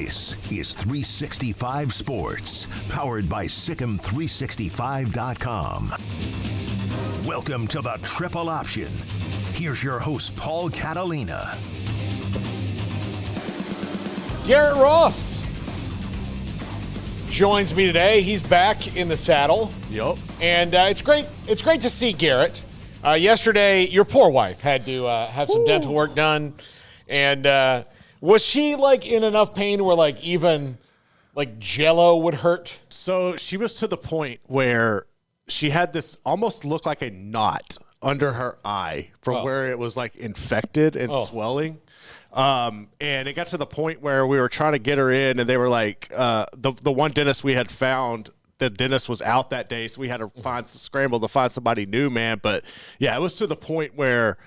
This is 365 Sports, powered by Sikkim365.com. Welcome to the Triple Option. Here's your host, Paul Catalina. Garrett Ross joins me today. He's back in the saddle. Yep. And it's great. It's great to see Garrett. Yesterday, your poor wife had to have some dental work done. And was she like in enough pain where like even like Jell-O would hurt? So she was to the point where she had this almost look like a knot under her eye from where it was like infected and swelling. And it got to the point where we were trying to get her in, and they were like, the one dentist we had found, the dentist was out that day, so we had to scramble to find somebody new, man. But yeah, it was to the point where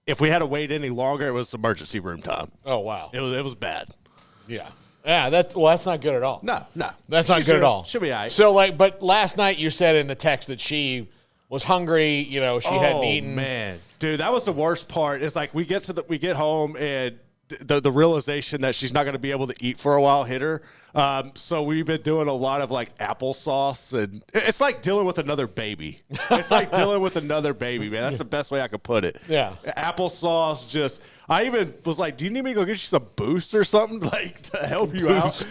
if we had to wait any longer, it was emergency room time. Oh wow, it was bad. Yeah. Yeah, that's not good at all. No, that's not good at all. She'll be all right. So but last night you said in the text that she was hungry. You know, she hadn't eaten. Oh man, dude, that was the worst part. It's like we get home and the realization that she's not going to be able to eat for a while hit her. So we've been doing a lot of like applesauce, and it's like dealing with another baby. It's like dealing with another baby, man. That's the best way I could put it. Yeah. Applesauce, I even was like, do you need me to go get you some Boost or something like to help you out?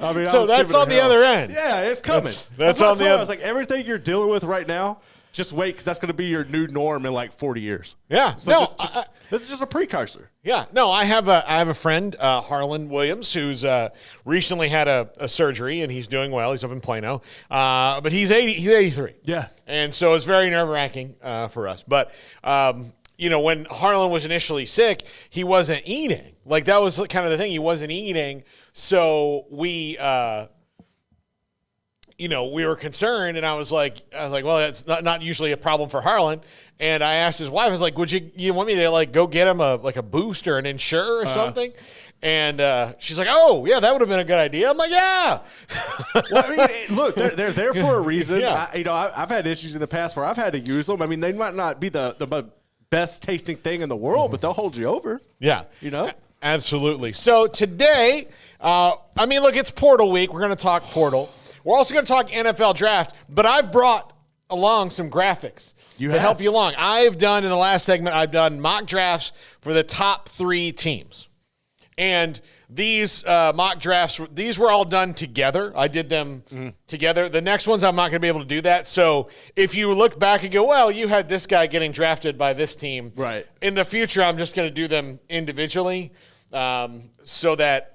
I mean, so that's on the other end. Yeah, it's coming. That's on the other. I was like, everything you're dealing with right now, just wait, because that's going to be your new norm in like 40 years. Yeah. So this is just a precursor. Yeah. No, I have a friend, Harlan Williams, who's recently had a surgery, and he's doing well. He's up in Plano. But he's 83. Yeah. And so it's very nerve-wracking for us. But, when Harlan was initially sick, he wasn't eating. Like, that was kind of the thing. He wasn't eating. So we we were concerned, and I was like, well, that's not usually a problem for Harlan. And I asked his wife, I was like, would you want me to like go get him a Boost or an Ensure or something? And she's like, oh yeah, that would have been a good idea. I'm like, yeah. Well, I mean, look, they're there for a reason. Yeah. I've had issues in the past where I've had to use them. I mean, they might not be the best tasting thing in the world, but they'll hold you over. Yeah. Absolutely. So today, look, it's Portal Week. We're going to talk Portal. We're also going to talk NFL Draft, but I've brought along some graphics to help you along. In the last segment, I've done mock drafts for the top 3 teams. And these mock drafts, these were all done together. I did them together. The next ones, I'm not going to be able to do that. So if you look back and go, well, you had this guy getting drafted by this team. Right. In the future, I'm just going to do them individually so that,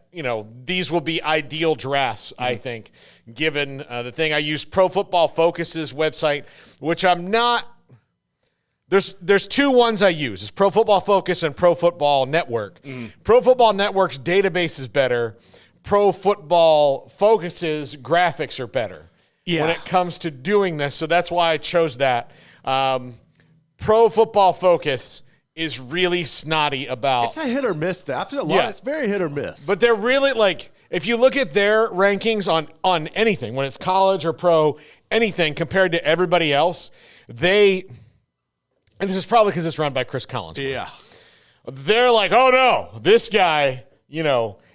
these will be ideal drafts, I think, given the thing. I use Pro Football Focus's website, which I'm not – there's 2 ones I use. It's Pro Football Focus and Pro Football Network. Pro Football Network's database is better. Pro Football Focus's graphics are better when it comes to doing this. So that's why I chose that. Pro Football Focus is really snotty about. It's a hit or miss. I feel a lot. It's very hit or miss. But they're really like, if you look at their rankings on anything, when it's college or pro, anything compared to everybody else, and this is probably because it's run by Chris Collins. Yeah. They're like, oh no, this guy,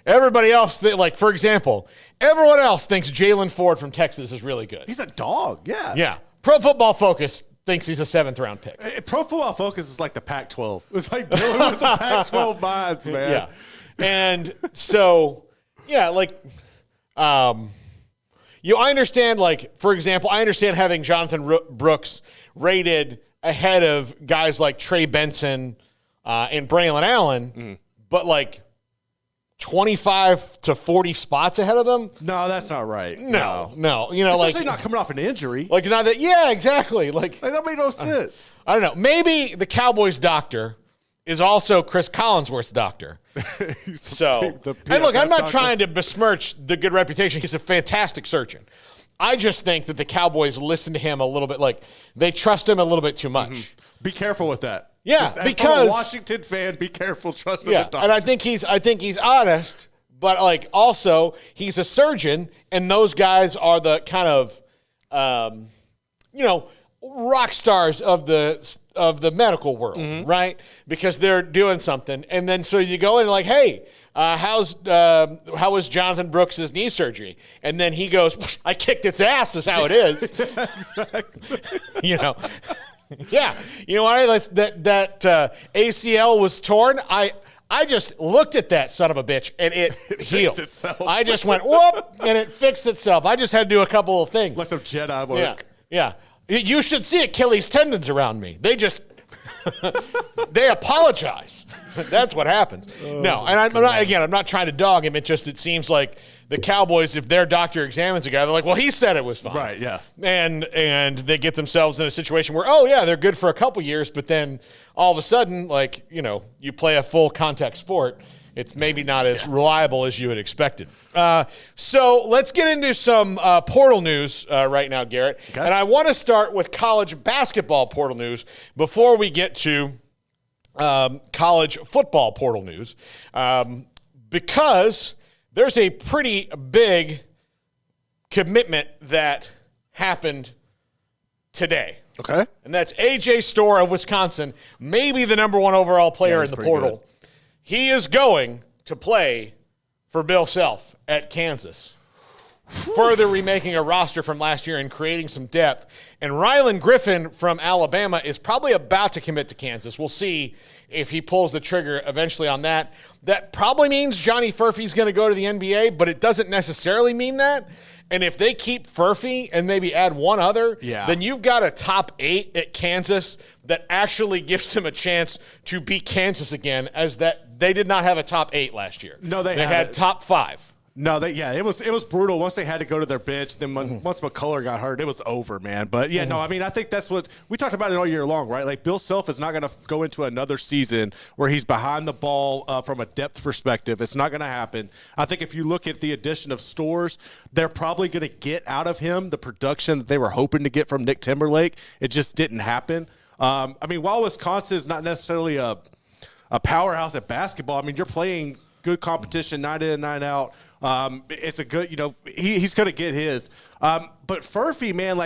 everybody else, for example, everyone else thinks Jalen Ford from Texas is really good. He's a dog. Yeah. Yeah. Pro Football Focus thinks he's a 7th-round pick. Pro Football Focus is like the Pac-12. It's like dealing with the Pac-12 minds, man. Yeah. And so, I understand, for example, I understand having Jonathan Brooks rated ahead of guys like Trey Benson and Braylon Allen, but 25 to 40 spots ahead of them? No, that's not right. No. Especially not coming off an injury. Yeah, exactly. That made no sense. I don't know. Maybe the Cowboys doctor is also Chris Collinsworth's doctor. And look, I'm not trying to besmirch the good reputation. He's a fantastic surgeon. I just think that the Cowboys listen to him a little bit, they trust him a little bit too much. Be careful with that. Yeah, because from a Washington fan, be careful trusting the doctor. And I think he's honest, but also he's a surgeon, and those guys are the kind of rock stars of the medical world, right? Because they're doing something, and then so you go in hey, how was Jonathan Brooks' knee surgery? And then he goes, I kicked its ass is how it is. Yeah, exactly. You know, yeah. You know what? That ACL was torn. I just looked at that son of a bitch, and it healed. Itself. I just went, whoop, and it fixed itself. I just had to do a couple of things. Like some Jedi work. Yeah. You should see Achilles tendons around me. They just, they apologize. That's what happens. No, and I'm not trying to dog him. It seems like the Cowboys, if their doctor examines a guy, they're like, well, he said it was fine. Right, yeah. And they get themselves in a situation where, oh, yeah, they're good for a couple years, but then all of a sudden, like, you know, you play a full contact sport, it's maybe not as reliable as you had expected. So let's get into some portal news right now, Garrett. Okay. And I want to start with college basketball portal news before we get to college football portal news, because there's a pretty big commitment that happened today. Okay. And that's A.J. Storr of Wisconsin, maybe the number one overall player in the portal. Good. He is going to play for Bill Self at Kansas, further remaking a roster from last year and creating some depth. And Rylan Griffin from Alabama is probably about to commit to Kansas. We'll see if he pulls the trigger eventually on that. That probably means Johnny Furphy's going to go to the NBA, but it doesn't necessarily mean that. And if they keep Furphy and maybe add one other, then you've got a top 8 at Kansas that actually gives him a chance to beat Kansas again, as that they did not have a top 8 last year. No, they had top 5. No, it was brutal. Once they had to go to their bench, then once McCullough got hurt, it was over, man. But yeah, no, I mean, I think that's what we talked about it all year long, right? Like Bill Self is not going to go into another season where he's behind the ball from a depth perspective. It's not going to happen. I think if you look at the addition of Storrs, they're probably going to get out of him the production that they were hoping to get from Nick Timberlake. It just didn't happen. I mean, while Wisconsin is not necessarily a powerhouse at basketball, I mean, you're playing good competition night in and night out. It's a good, he's going to get his. But Furphy, man,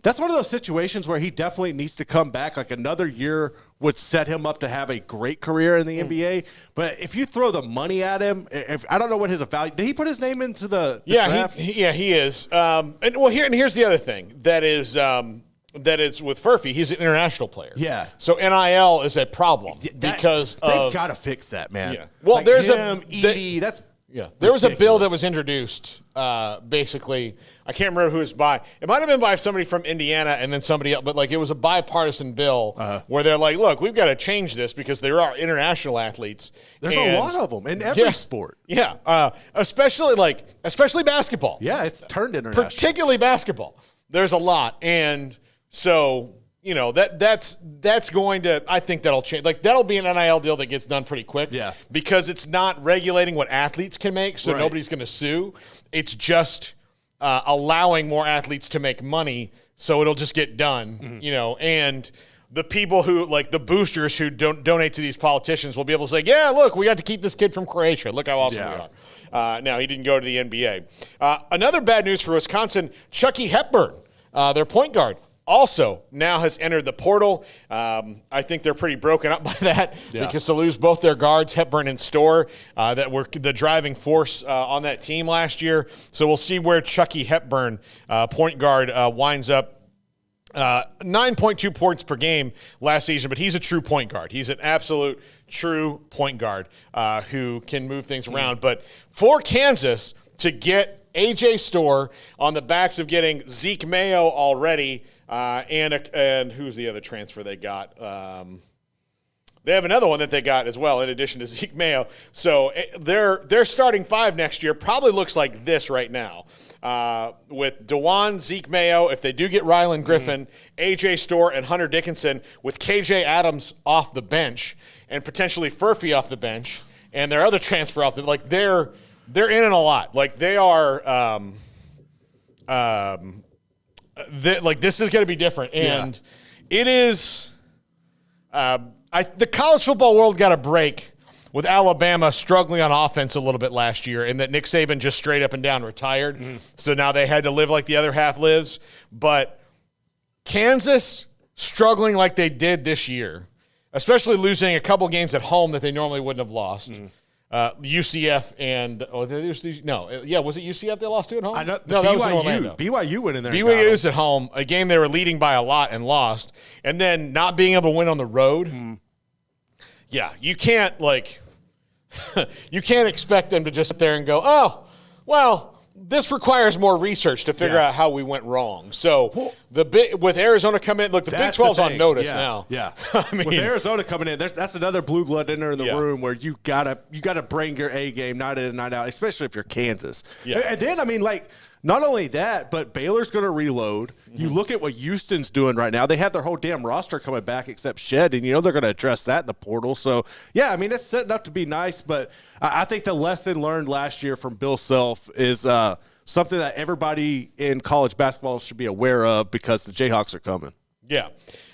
that's one of those situations where he definitely needs to come back. Like another year would set him up to have a great career in the NBA. But if you throw the money at him, I don't know what his value. Did he put his name into the draft? He is. Here's the other thing that is with Furphy. He's an international player. Yeah. So NIL is a problem because they've got to fix that, man. Yeah. Well, there's Edie, that's. Yeah, there was a bill that was introduced. Basically, I can't remember who it was by. It might have been by somebody from Indiana and then somebody else, but it was a bipartisan bill where they're like, "Look, we've got to change this because there are international athletes. There's a lot of them in every sport. Yeah, especially basketball. Yeah, it's turned international, particularly basketball. There's a lot, and so." That's going to, I think that'll change. That'll be an NIL deal that gets done pretty quick. Yeah. Because it's not regulating what athletes can make, so nobody's going to sue. It's just allowing more athletes to make money, so it'll just get done, and the people who, the boosters who don't donate to these politicians will be able to say, yeah, look, we got to keep this kid from Croatia. Look how awesome we are. Now, he didn't go to the NBA. Another bad news for Wisconsin, Chucky Hepburn, their point guard, also now has entered the portal. I think they're pretty broken up by that because to lose both their guards, Hepburn and Storr, that were the driving force on that team last year. So we'll see where Chucky Hepburn, point guard, winds up. 9.2 points per game last season, but he's a true point guard. He's an absolute true point guard who can move things around. But for Kansas to get A.J. Storr on the backs of getting Zeke Mayo already, and who's the other transfer they got? They have another one that they got as well, in addition to Zeke Mayo. So their starting 5 next year probably looks like this right now. With DeJuan, Zeke Mayo, if they do get Rylan Griffin, A.J. Storr, and Hunter Dickinson, with K.J. Adams off the bench, and potentially Furphy off the bench, and their other transfer off the they're in it a lot. They are this is going to be different, and it is. The college football world got a break with Alabama struggling on offense a little bit last year, and that Nick Saban just straight up and down retired. So now they had to live like the other half lives. But Kansas struggling like they did this year, especially losing a couple games at home that they normally wouldn't have lost. UCF and was it UCF they lost to at home? I know, no, that was in Orlando. BYU went in there. BYU's at home, a game they were leading by a lot and lost, and then not being able to win on the road. Yeah, you can't you can't expect them to just sit there and go, oh, well, this requires more research to figure out how we went wrong. So with Arizona coming in, look, the Big 12's on notice now. Yeah, I mean, with Arizona coming in, that's another blue blood in there in the room where you gotta bring your A game night in and night out, especially if you're Kansas. Yeah, and then not only that, but Baylor's going to reload. You look at what Houston's doing right now. They have their whole damn roster coming back except Shed, and they're going to address that in the portal. So, yeah, I mean, it's setting up to be nice, but I think the lesson learned last year from Bill Self is something that everybody in college basketball should be aware of because the Jayhawks are coming. Yeah,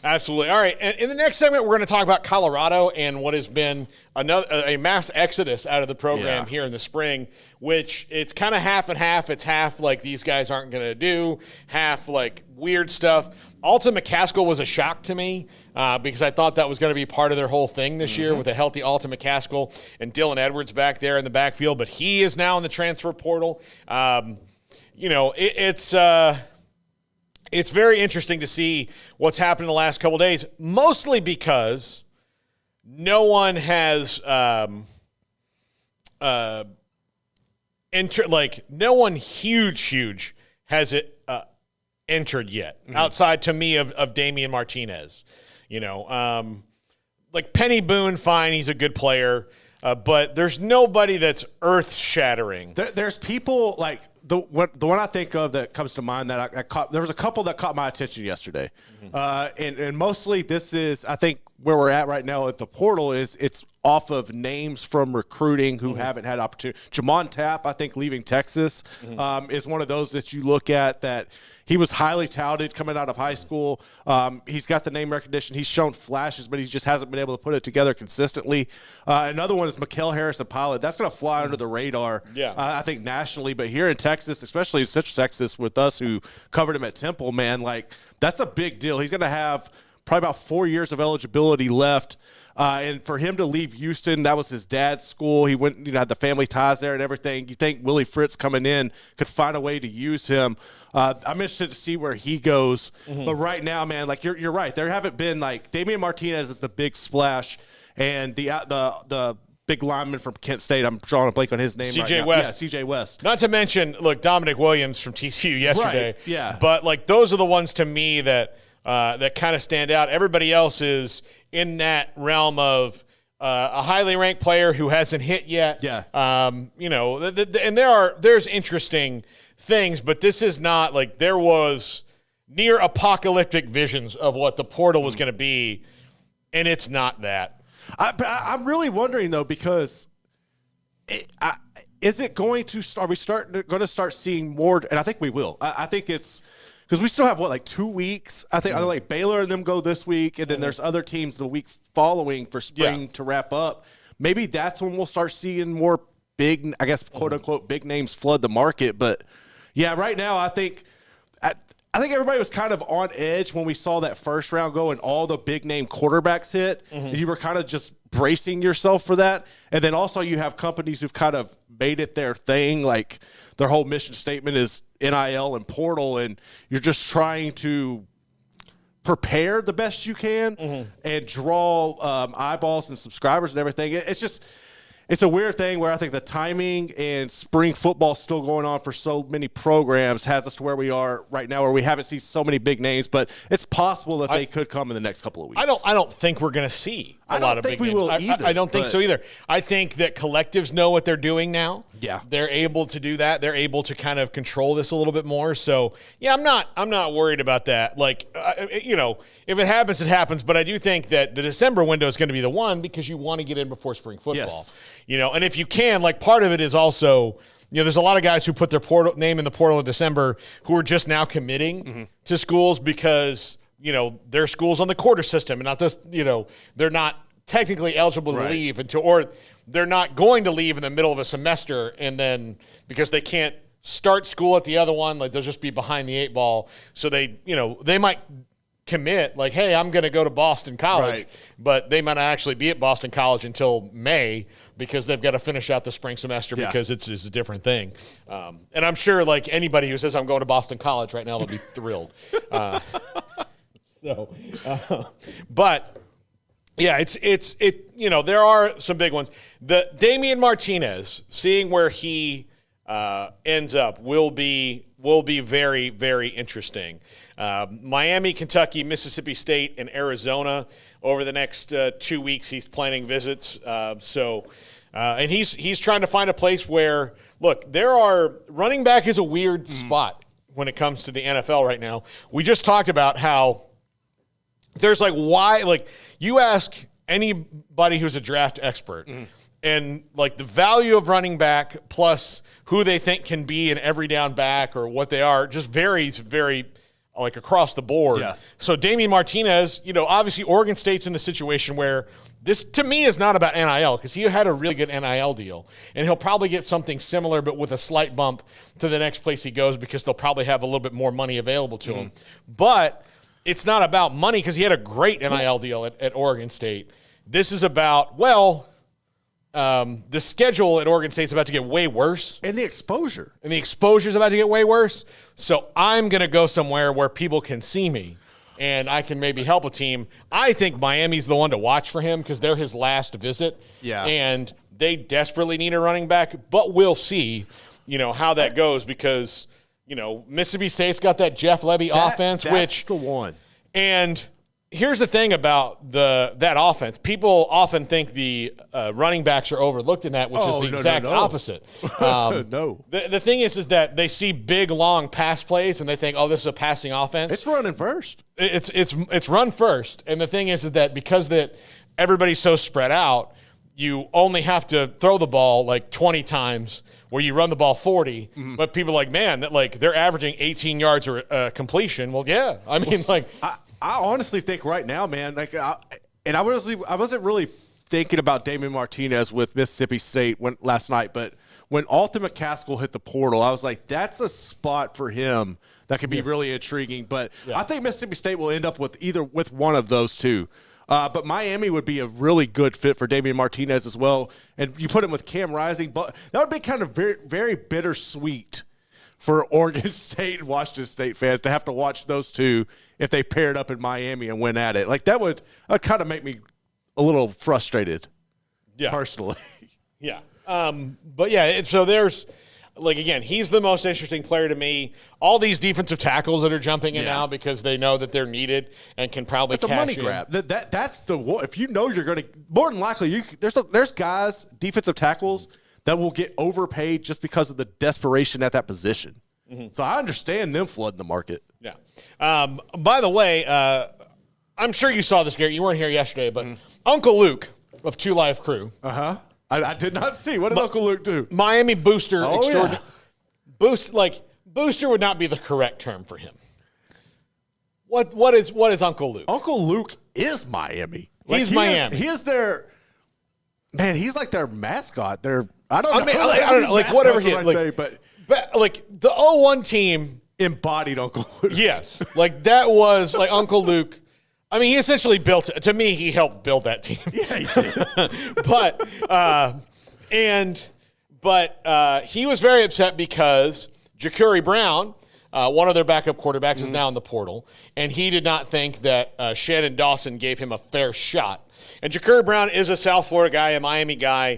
absolutely. All right, and in the next segment, we're going to talk about Colorado and what has been a mass exodus out of the program here in the spring, which it's kind of half and half. It's half like these guys aren't going to do, half like weird stuff. Alton McCaskill was a shock to me because I thought that was going to be part of their whole thing this year with a healthy Alton McCaskill and Dylan Edwards back there in the backfield, but he is now in the transfer portal. It's very interesting to see what's happened in the last couple of days, mostly because no one has no one huge has it entered yet, outside to me of Damian Martinez. Like Penny Boone, fine, he's a good player. But there's nobody that's earth-shattering. There's people like the one I think of that comes to mind that I caught. There was a couple that caught my attention yesterday, and mostly this is I think where we're at right now at the portal is it's off of names from recruiting who haven't had opportunity. Jamon Tapp, I think, leaving Texas is one of those that you look at that. He was highly touted coming out of high school. He's got the name recognition. He's shown flashes, but he just hasn't been able to put it together consistently. Another one is Mikael Harrison-Pilot. That's going to fly under the radar, I think, nationally. But here in Texas, especially in Central Texas with us who covered him at Temple, man, that's a big deal. He's going to have probably about 4 years of eligibility left. And for him to leave Houston, that was his dad's school. He went, had the family ties there and everything. You think Willie Fritz coming in could find a way to use him. I'm interested to see where he goes. But right now, man, you're right. There haven't been Damian Martinez is the big splash, and the big lineman from Kent State. I'm drawing a blank on his name. CJ West. Yeah, CJ West. Not to mention, look, Dominic Williams from TCU yesterday. Right. Yeah. But those are the ones to me that kind of stand out. Everybody else is in that realm of a highly ranked player who hasn't hit yet. Yeah. And there's interesting things, but this is not there was near apocalyptic visions of what the portal was going to be, and it's not that. I'm really wondering though, because is it going to start? Are we going to start seeing more? And I think we will. I think it's because we still have 2 weeks. I think Baylor and them go this week, and then there's other teams the week following for spring to wrap up. Maybe that's when we'll start seeing more big, I guess, quote unquote, big names flood the market. But yeah, right now I think everybody was kind of on edge when we saw that first round go and all the big name quarterbacks hit. And you were kind of just bracing yourself for that. And then also you have companies who've kind of made it their thing. Their whole mission statement is NIL and portal, and you're just trying to prepare the best you can and draw eyeballs and subscribers and everything. It's a weird thing where I think the timing and spring football still going on for so many programs has us to where we are right now, where we haven't seen so many big names, but it's possible that they could come in the next couple of weeks. I don't think we're going to see a lot of big names. I don't think so either. I think that collectives know what they're doing now. Yeah. They're able to do that. They're able to kind of control this a little bit more. So, yeah, I'm not worried about that. If it happens, it happens, but I do think that the December window is going to be the one because you want to get in before spring football. Yes. And if you can, part of it is also, there's a lot of guys who put their name in the portal in December who are just now committing to schools because, their school's on the quarter system and not just, they're not technically eligible to leave or they're not going to leave in the middle of a semester and then because they can't start school at the other one, they'll just be behind the eight ball. So they might commit, like, hey, I'm going to go to Boston College, Right. but they might not actually be at Boston College until May because they've got to finish out the spring semester because it's a different thing. And I'm sure, like, anybody who says I'm going to Boston College right now will be thrilled. But yeah, it's there are some big ones. The Damian Martinez, seeing where he ends up will be very, very interesting. Miami, Kentucky, Mississippi State, and Arizona over the next 2 weeks. He's planning visits. And he's trying to find a place where, look, running back is a weird spot when it comes to the NFL right now. We just talked about how there's you ask anybody who's a draft expert and like the value of running back plus who they think can be an every down back or what they are just varies very across the board. Yeah. So Damian Martinez, obviously Oregon State's in a situation where this to me is not about NIL because he had a really good NIL deal and he'll probably get something similar but with a slight bump to the next place he goes because they'll probably have a little bit more money available to him. But it's not about money because he had a great NIL deal at Oregon State. This is about, the schedule at Oregon State is about to get way worse. And the exposure. And the exposure is about to get way worse. So I'm going to go somewhere where people can see me and I can maybe help a team. I think Miami's the one to watch for him because they're his last visit. Yeah. And they desperately need a running back, but we'll see, how that goes because, Mississippi State's got that Jeff Lebby offense, that's the one. And here's the thing about that offense. People often think the running backs are overlooked in that, which is the exact opposite. No. The thing is that they see big, long pass plays, and they think, oh, this is a passing offense. It's running first. It's run first. And the thing is that because that everybody's so spread out, you only have to throw the ball like 20 times where you run the ball 40. But people are like, man, they're averaging 18 yards or completion. Well, yeah. I mean, I honestly think right now, man, I wasn't really thinking about Damian Martinez with Mississippi State last night, but when Alton McCaskill hit the portal, I was like, that's a spot for him that could be really intriguing. But I think Mississippi State will end up with one of those two. But Miami would be a really good fit for Damian Martinez as well. And you put him with Cam Rising, but that would be kind of very, very bittersweet for Oregon State and Washington State fans to have to watch those two if they paired up in Miami and went at it. Like that would kind of make me a little frustrated personally. Yeah. But yeah, so there's again, he's the most interesting player to me. All these defensive tackles that are jumping in now because they know that they're needed and can probably it's a money grab. That's the if you know you're going to more than likely there's guys, defensive tackles that will get overpaid just because of the desperation at that position. So I understand them flooding the market. Yeah. By the way, I'm sure you saw this, Garrett. You weren't here yesterday, but Uncle Luke of Two Live Crew. I did not see. What did Uncle Luke do? Miami booster extraordinary. Booster would not be the correct term for him. What is Uncle Luke? Uncle Luke is Miami. He's Miami. He is their man. He's like their mascot. I don't know. Whatever he is. But the 01 team embodied Uncle Luke. Yes. That was Uncle Luke. I mean, he essentially built it. To me, he helped build that team. Yeah, he did. But he was very upset because Ja'Cory Brown, one of their backup quarterbacks, is now in the portal, and he did not think that Shannon Dawson gave him a fair shot. And Ja'Cory Brown is a South Florida guy, a Miami guy.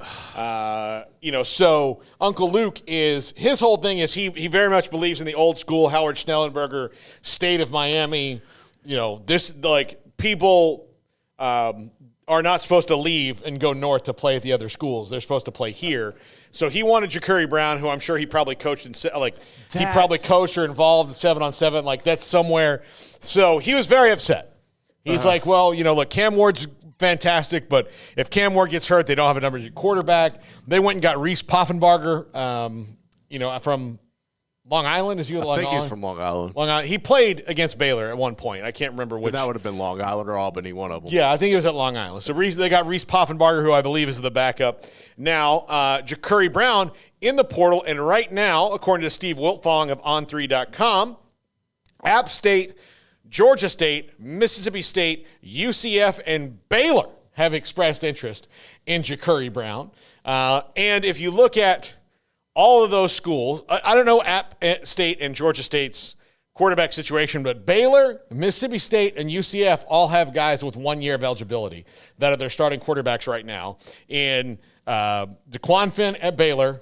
So Uncle Luke his whole thing is he very much believes in the old school Howard Schnellenberger state of Miami. People are not supposed to leave and go north to play at the other schools. They're supposed to play here. So he wanted Ja'Cory Brown, who I'm sure he probably coached he probably coached or involved in 7-on-7. That's somewhere. So he was very upset. He's like, well, look, Cam Ward's fantastic, but if Cam Ward gets hurt, they don't have a number 2 quarterback. They went and got Reese Poffenbarger, from Long Island. Is he with Long Island? I think he's from Long Island. Long Island. He played against Baylor at one point. I can't remember which. But that would have been Long Island or Albany, one of them. Yeah, I think it was at Long Island. So they got Reese Poffenbarger, who I believe is the backup. Now, Ja'Cory Brown in the portal, and right now, according to Steve Wiltfong of On3.com, App State Georgia State, Mississippi State, UCF, and Baylor have expressed interest in Ja'Curry Brown. And if you look at all of those schools, I don't know App State and Georgia State's quarterback situation, but Baylor, Mississippi State, and UCF all have guys with 1 year of eligibility that are their starting quarterbacks right now. In DeQuan Finn at Baylor,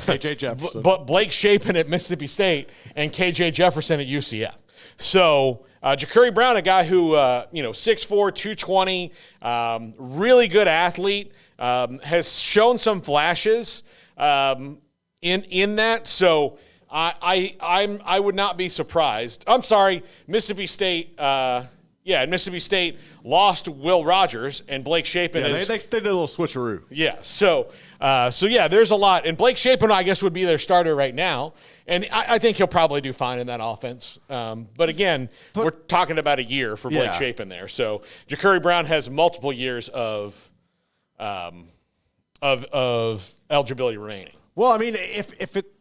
KJ Jefferson, Blake Shapen at Mississippi State, and KJ Jefferson at UCF. So Ja'Curry Brown, a guy who 6'4", 220, really good athlete, has shown some flashes in that. So I would not be surprised. I'm sorry, Mississippi State. Mississippi State lost Will Rogers, and Blake Shapen. Yeah, they did a little switcheroo. Yeah, so there's a lot. And Blake Shapen, I guess, would be their starter right now. And I think he'll probably do fine in that offense. But again, we're talking about a year for Blake Shapen there. So Ja'Curry Brown has multiple years of eligibility remaining. Well, I mean, if it.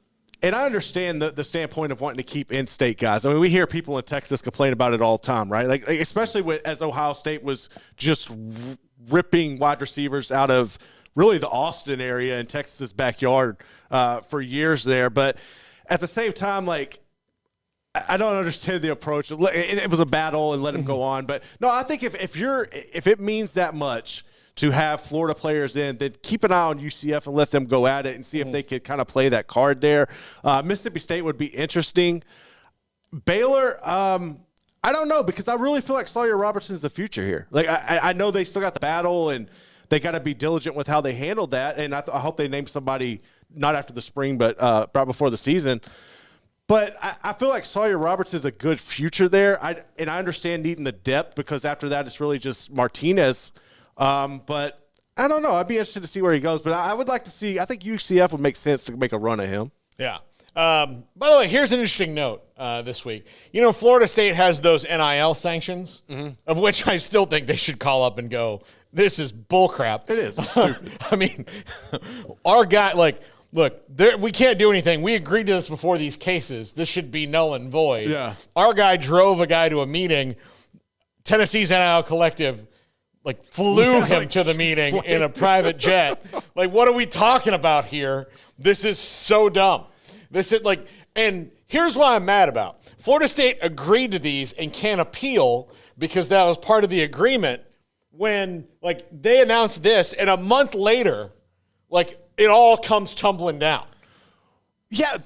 And I understand the standpoint of wanting to keep in-state guys. I mean, we hear people in Texas complain about it all the time, right? Like especially as Ohio State was just ripping wide receivers out of really the Austin area in Texas' backyard for years there. But at the same time, like, I don't understand the approach. It was a battle and let him go on. But no, I think if it means that much to have Florida players in, then keep an eye on UCF and let them go at it and see if they could kind of play that card there. Mississippi State would be interesting. Baylor, I don't know, because I really feel like Sawyer Robertson's the future here. Like I know they still got the battle and they got to be diligent with how they handled that. And I hope they name somebody not after the spring, but right before the season. But I feel like Sawyer Robertson's a good future there. I understand needing the depth because after that it's really just Martinez. But I don't know. I'd be interested to see where he goes. But I would like to see – I think UCF would make sense to make a run at him. Yeah. By the way, here's an interesting note this week. Florida State has those NIL sanctions, of which I still think they should call up and go, this is bullcrap. It is stupid. I mean, our guy – look, we can't do anything. We agreed to this before these cases. This should be null and void. Yeah. Our guy drove a guy to a meeting. Tennessee's NIL collective – flew him to the meeting in a private jet. What are we talking about here? This is so dumb. This is and here's what I'm mad about. Florida State agreed to these and can't appeal because that was part of the agreement when they announced this and a month later, it all comes tumbling down. Yeah,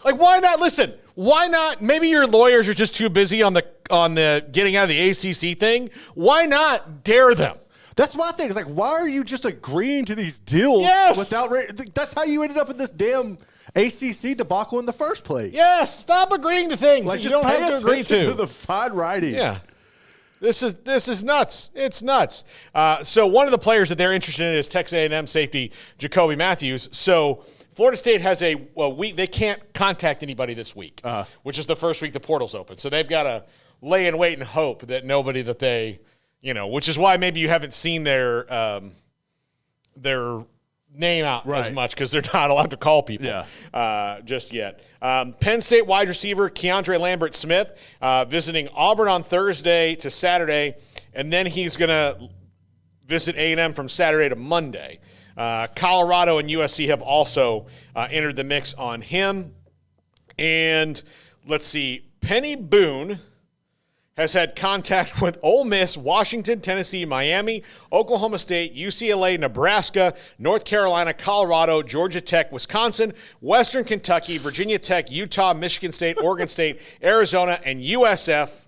why not? Listen, why not? Maybe your lawyers are just too busy on the getting out of the ACC thing. Why not dare them? That's my thing. It's why are you just agreeing to these deals without? That's how you ended up in this damn ACC debacle in the first place. Yes, stop agreeing to things that you don't have to agree to the fine writing. Yeah. This is nuts. It's nuts. So one of the players that they're interested in is Texas A&M safety Jacoby Matthews. So Florida State has a week. They can't contact anybody this week, which is the first week the portal's open. So they've got to lay and wait and hope that nobody that they, which is why maybe you haven't seen their name out as much because they're not allowed to call people just yet. Penn State wide receiver Keandre Lambert-Smith visiting Auburn on Thursday to Saturday, and then he's going to visit A&M from Saturday to Monday. Colorado and USC have also entered the mix on him. And let's see, Penny Boone has had contact with Ole Miss, Washington, Tennessee, Miami, Oklahoma State, UCLA, Nebraska, North Carolina, Colorado, Georgia Tech, Wisconsin, Western Kentucky, Virginia Tech, Utah, Michigan State, Oregon State, Arizona, and USF.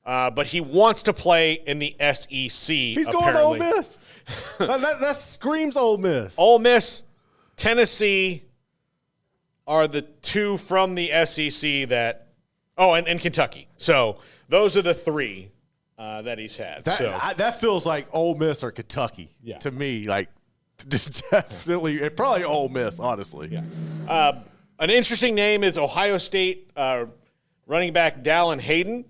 But he wants to play in the SEC. He's apparently. going to Ole Miss. that screams Ole Miss. Ole Miss, Tennessee are the two from the SEC that – and Kentucky. So those are the three that he's had. That feels like Ole Miss or Kentucky to me. Definitely – probably Ole Miss, honestly. Yeah. An interesting name is Ohio State running back Dallin Hayden.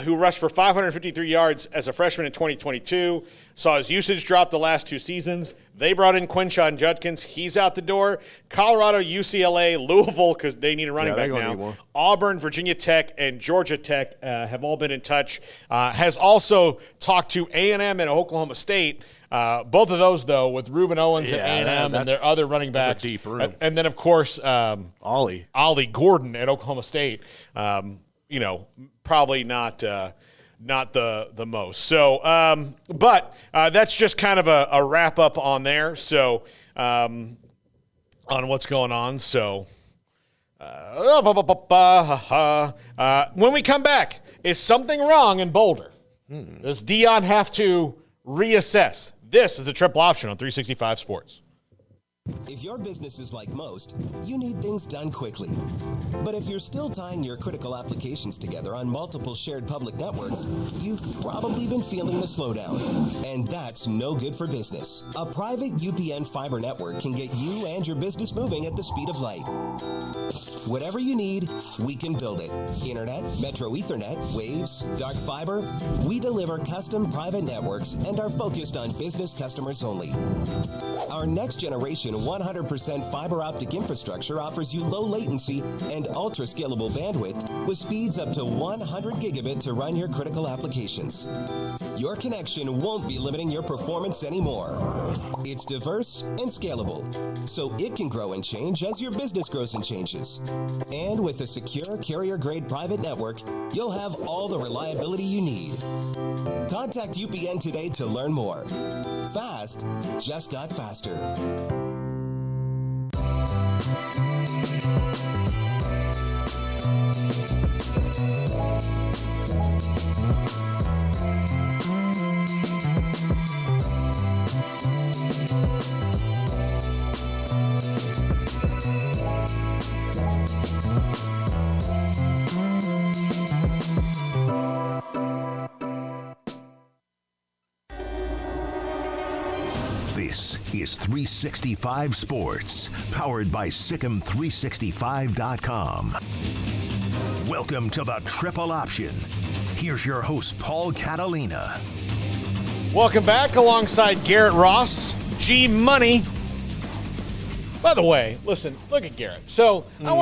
who rushed for 553 yards as a freshman in 2022. Saw his usage drop the last 2 seasons. They brought in Quinshon Judkins. He's out the door. Colorado, UCLA, Louisville, because they need a running back now. Auburn, Virginia Tech, and Georgia Tech have all been in touch. Has also talked to A&M and Oklahoma State. Both of those, though, with Reuben Owens at A&M and their other running backs. That's a deep room. And then, of course, Ollie Gordon at Oklahoma State. Probably not the most. So, but that's just kind of a wrap up on there. So, on what's going on. So, when we come back, is something wrong in Boulder? Does Deion have to reassess? This is a triple option on 365 Sports. If your business is like most, you need things done quickly. But if you're still tying your critical applications together on multiple shared public networks, you've probably been feeling the slowdown. And that's no good for business. A private UPN fiber network can get you and your business moving at the speed of light. Whatever you need, we can build it. Internet, Metro Ethernet, Waves, dark fiber. We deliver custom private networks and are focused on business customers only. Our next generation 100% fiber optic infrastructure offers you low latency and ultra scalable bandwidth with speeds up to 100 gigabit to run your critical applications. Your connection won't be limiting your performance anymore. It's diverse and scalable, so it can grow and change as your business grows and changes. And with a secure carrier-grade private network, you'll have all the reliability you need. Contact UPN today to learn more. Fast just got faster. This is 365 Sports, powered by Sikkim365.com. Welcome to the Triple Option. Here's your host, Paul Catalina. Welcome back alongside Garrett Ross, G Money. By the way, listen, look at Garrett. So I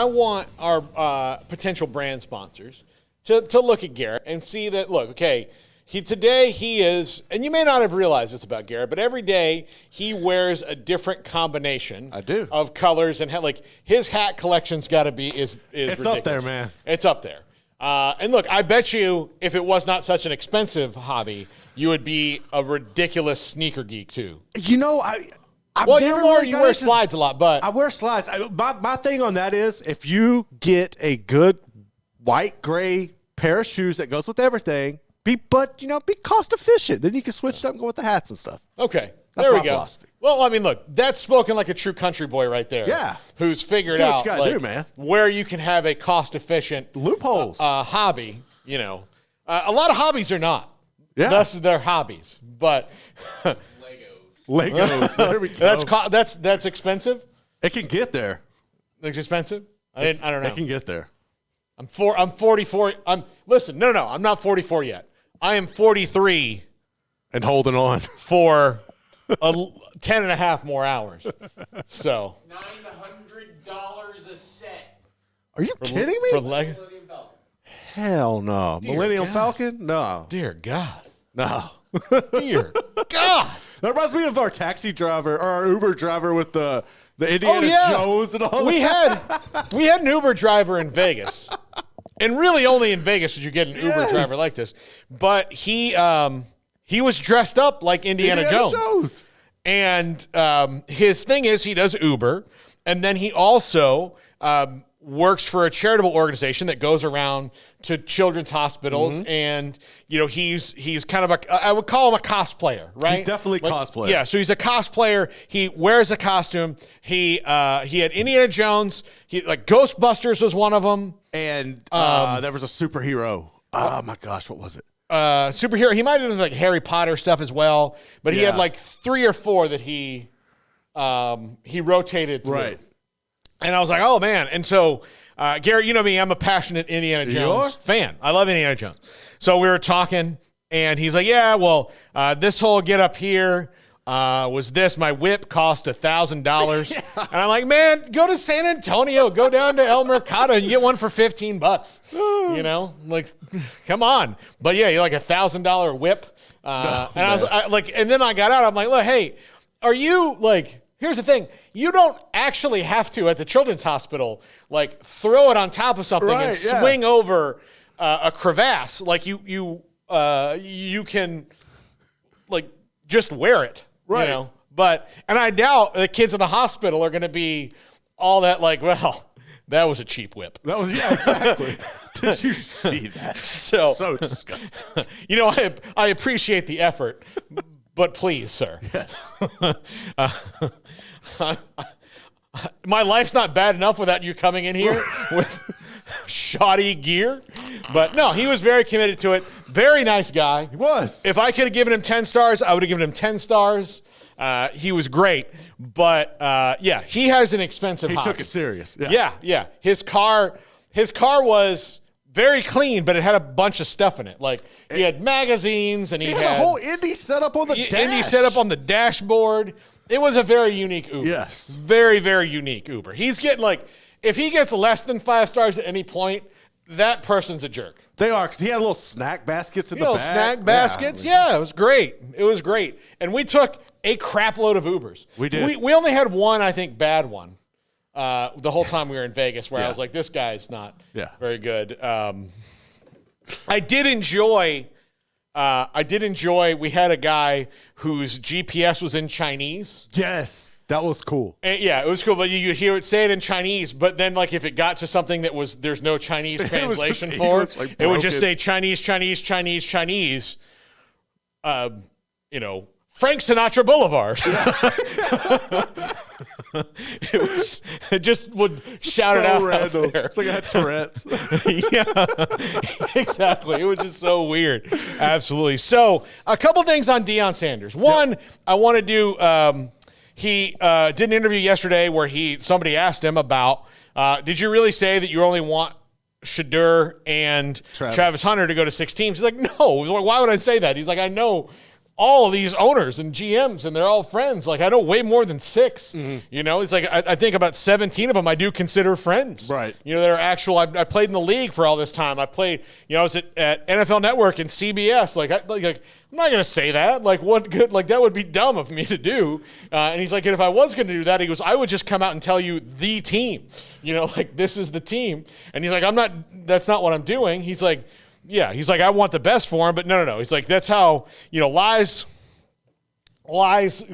want our potential brand sponsors to look at Garrett and see that, look, okay, today he is, and you may not have realized this about Garrett, but every day he wears a different combination of colors and like his hat collection's got to be is it's ridiculous. up there, man. It's up there. And look, I bet you if it was not such an expensive hobby, you would be a ridiculous sneaker geek too. You know, you wear slides a lot, but I wear slides. My thing on that is if you get a good white gray pair of shoes that goes with everything. Be cost efficient. Then you can switch it up and go with the hats and stuff. Okay, that's there my we go. philosophy. Well, I mean, look, that's spoken like a true country boy right there. Yeah, who's figured do out what you gotta do, man. Where you can have a cost efficient loopholes hobby. You know, a lot of hobbies are not. Yeah, that's their hobbies, but Legos. There we go. That's expensive. It can get there. It's expensive. I don't know. It can get there. I'm 44. Listen. No. I'm not 44 yet. I am 43 and holding on for 10 and a half more hours. So $900 a set. Are you kidding me? For Lego? Hell no. Dear Millennium God. Falcon? No. Dear God. No. Dear God. That reminds me of our taxi driver or our Uber driver with the Indiana Jones and all that. We had an Uber driver in Vegas. And really only in Vegas did you get an Uber driver like this. But he was dressed up like Indiana Jones. And his thing is he does Uber. And then he also works for a charitable organization that goes around to children's hospitals. Mm-hmm. And, he's kind of I would call him a cosplayer, right? He's definitely cosplayer. Yeah, so he's a cosplayer. He wears a costume. He had Indiana Jones. Ghostbusters was one of them. And there was a superhero. Oh, my gosh, what was it? Superhero. He might have done Harry Potter stuff as well. But he had 3 or 4 that he rotated through. Right. And I was like, oh, man. And so, Garrett, you know me, I'm a passionate Indiana Jones fan. I love Indiana Jones. So we were talking, and he's like, yeah, well, this whole get up here was this. My whip cost $1,000. And I'm like, man, go to San Antonio. Go down to El Mercado and you get one for $15. You know? Like, come on. But, yeah, you're like $1,000 whip. And I was like, and then I got out. I'm like, look, hey, are you like, here's the thing. You don't actually have to, at the Children's Hospital, like throw it on top of something and swing over a crevasse. Like you can like just wear it, right? You know? And I doubt the kids in the hospital are going to be all that like, well, that was a cheap whip. That was, yeah, exactly. Did you see that? So disgusting. You know, I appreciate the effort, but please, sir. Yes. My life's not bad enough without you coming in here with shoddy gear. But no, he was very committed to it. Very nice guy. He was. If I could have given him 10 stars, I would have given him 10 stars. He was great. But, yeah, he has an expensive hobby. He took it serious. Yeah. His car was very clean, but it had a bunch of stuff in it. Like, he had magazines, and he had a whole Indy set up on the dash. Indy set up on the dashboard. It was a very unique Uber. Yes. Very, very unique Uber. He's getting, like, if he gets less than 5 stars at any point, that person's a jerk. They are, because he had little snack baskets in the back. Snack baskets. Yeah, it was great. It was great. And we took a crap load of Ubers. We did. We only had one, I think, bad one the whole time we were in Vegas, where I was like, this guy's not very good. I did enjoy, we had a guy whose GPS was in Chinese. Yes, that was cool. And, yeah, it was cool, but you hear it say it in Chinese, but then like if it got to something that was there's no Chinese translation for, it would just say Chinese, you know, Frank Sinatra Boulevard. It just would shout it out random. there. It's like I had Tourette's. Yeah, exactly. It was just so weird. Absolutely. So a couple things on Deion Sanders. One, I want to do, he did an interview yesterday where somebody asked him about, did you really say that you only want Shadur and Travis Hunter to go to 6 teams? He's like, no. Why would I say that? He's like, I know all of these owners and GMs, and they're all friends. Like, I know way more than 6. Mm-hmm. You know, it's like I think about 17 of them I do consider friends. Right. You know, they're actual. I played in the league for all this time. I played. You know, I was at NFL Network and CBS. Like I'm not gonna say that. Like, what good? Like, that would be dumb of me to do. And he's like, and if I was gonna do that, he goes, I would just come out and tell you the team. You know, like, this is the team. And he's like, I'm not. That's not what I'm doing. He's like. Yeah, he's like, I want the best for him, but no. He's like, that's how, you know, lies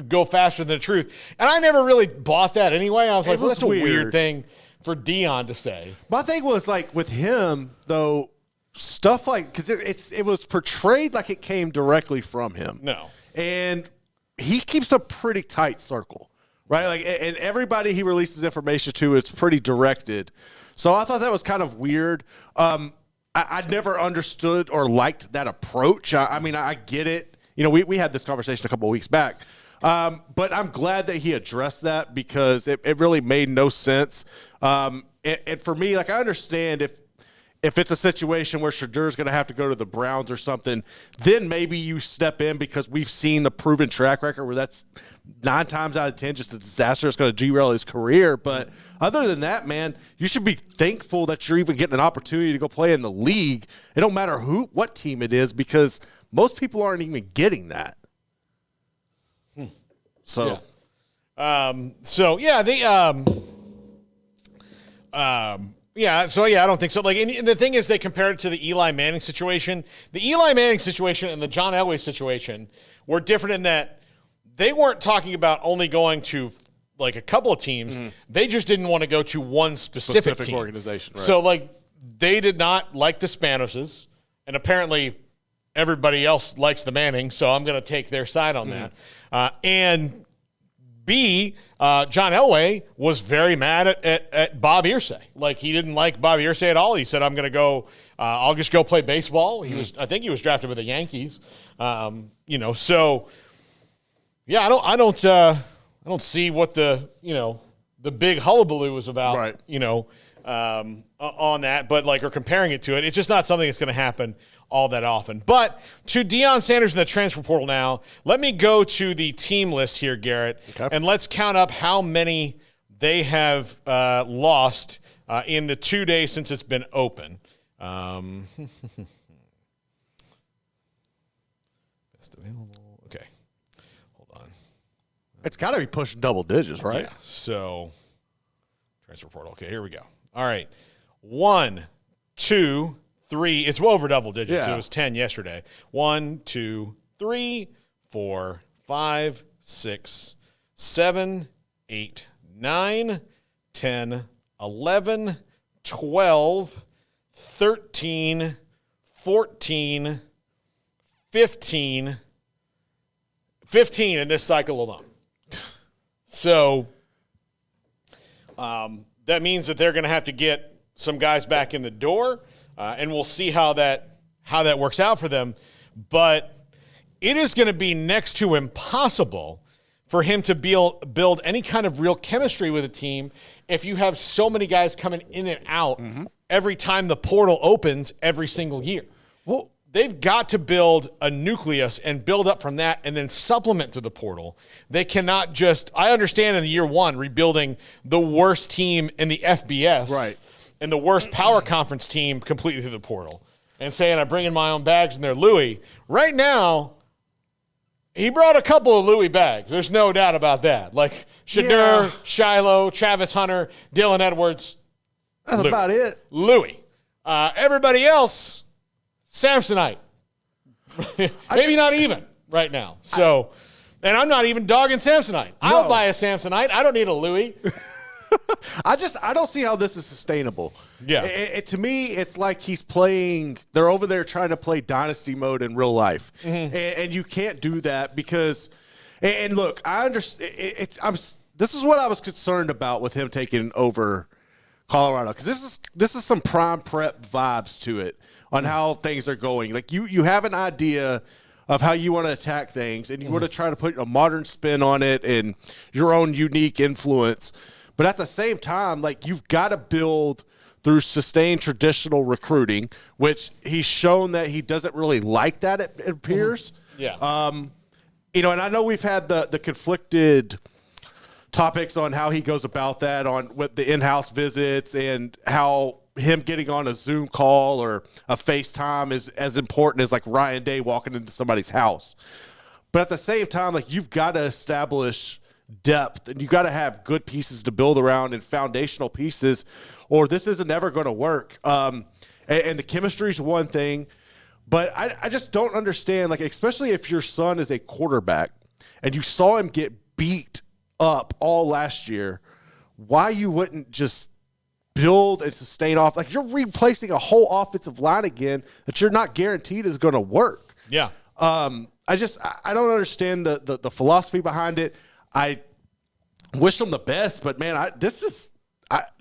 go faster than the truth. And I never really bought that anyway. I was like, well, that's a weird thing for Deion to say. My thing was, like, with him, though, stuff like, because it was portrayed like it came directly from him. No. And he keeps a pretty tight circle, right? Like, and everybody he releases information to, it's pretty directed. So I thought that was kind of weird. I never understood or liked that approach. I mean, I get it. You know, we had this conversation a couple of weeks back. But I'm glad that he addressed that because it really made no sense. And for me, like, I understand if it's a situation where Shadur's going to have to go to the Browns or something, then maybe you step in because we've seen the proven track record where that's 9 times out of 10 just a disaster. It's going to derail his career. But other than that, man, you should be thankful that you're even getting an opportunity to go play in the league. It don't matter what team it is because most people aren't even getting that. So, I don't think so. Like, and the thing is, they compared it to the Eli Manning situation. The Eli Manning situation and the John Elway situation were different in that they weren't talking about only going to like a couple of teams. Mm-hmm. They just didn't want to go to one specific team. Organization. Right. So, like, they did not like the Spanoses, and apparently everybody else likes the Manning. So I'm going to take their side on that. And B, John Elway was very mad at Bob Irsay. Like, he didn't like Bob Irsay at all. He said, I'm going to go, I'll just go play baseball. I think he was drafted with the Yankees. You know, so yeah, I don't see what the, you know, the big hullabaloo was about, Right. On that, but or comparing it to it. It's just not something that's going to happen all that often. But to Deion Sanders in the transfer portal now, let me go to the team list here, Garrett, and let's count up how many they have lost in the 2 days since it's been open. Best available. Okay. Hold on. It's got to be pushing double digits, right? Yeah. So, transfer portal. Okay, here we go. All right. 1, 2, 3. It's well over double digits. Yeah. It was 10 yesterday. 1, 2, 3, 4, 5, 6, 7, 8, 9, 10, 11, 12, 13, 14, 15 in this cycle alone. So that means that they're going to have to get some guys back in the door, and we'll see how that works out for them. But it is going to be next to impossible for him to build any kind of real chemistry with a team if you have so many guys coming in and out every time the portal opens every single year. Well, they've got to build a nucleus and build up from that and then supplement through the portal. They cannot just – I understand in the year one rebuilding the worst team in the FBS right. and the worst power conference team completely through the portal and saying I bring in my own bags and they're Louis. Right now – he brought a couple of Louis bags. There's no doubt about that. Like Shadur, Shiloh, Travis Hunter, Dylan Edwards. That's Louis. about it. Louis. Everybody else, Samsonite. Maybe not even right now. So, and I'm not even dogging Samsonite. I'll buy a Samsonite. I don't need a Louis. I don't see how this is sustainable. Yeah. To me, it's like they're over there trying to play dynasty mode in real life. And you can't do that because, and look, I understand. This is what I was concerned about with him taking over Colorado, because this is some prime prep vibes to it on how things are going. Like you have an idea of how you want to attack things, and you want to try to put a modern spin on it and your own unique influence. But at the same time, you've got to build through sustained traditional recruiting, which he's shown that he doesn't really like that, it appears. Yeah. And I know we've had the conflicted topics on how he goes about that with the in-house visits and how him getting on a Zoom call or a FaceTime is as important as Ryan Day walking into somebody's house. But at the same time, you've got to establish depth, and you got to have good pieces to build around and foundational pieces, or this isn't ever going to work. And the chemistry is one thing, but I just don't understand, especially if your son is a quarterback and you saw him get beat up all last year, why you wouldn't just build and sustain off. You're replacing a whole offensive line again that you're not guaranteed is going to work. Yeah. I don't understand the philosophy behind it. I wish them the best, but man, this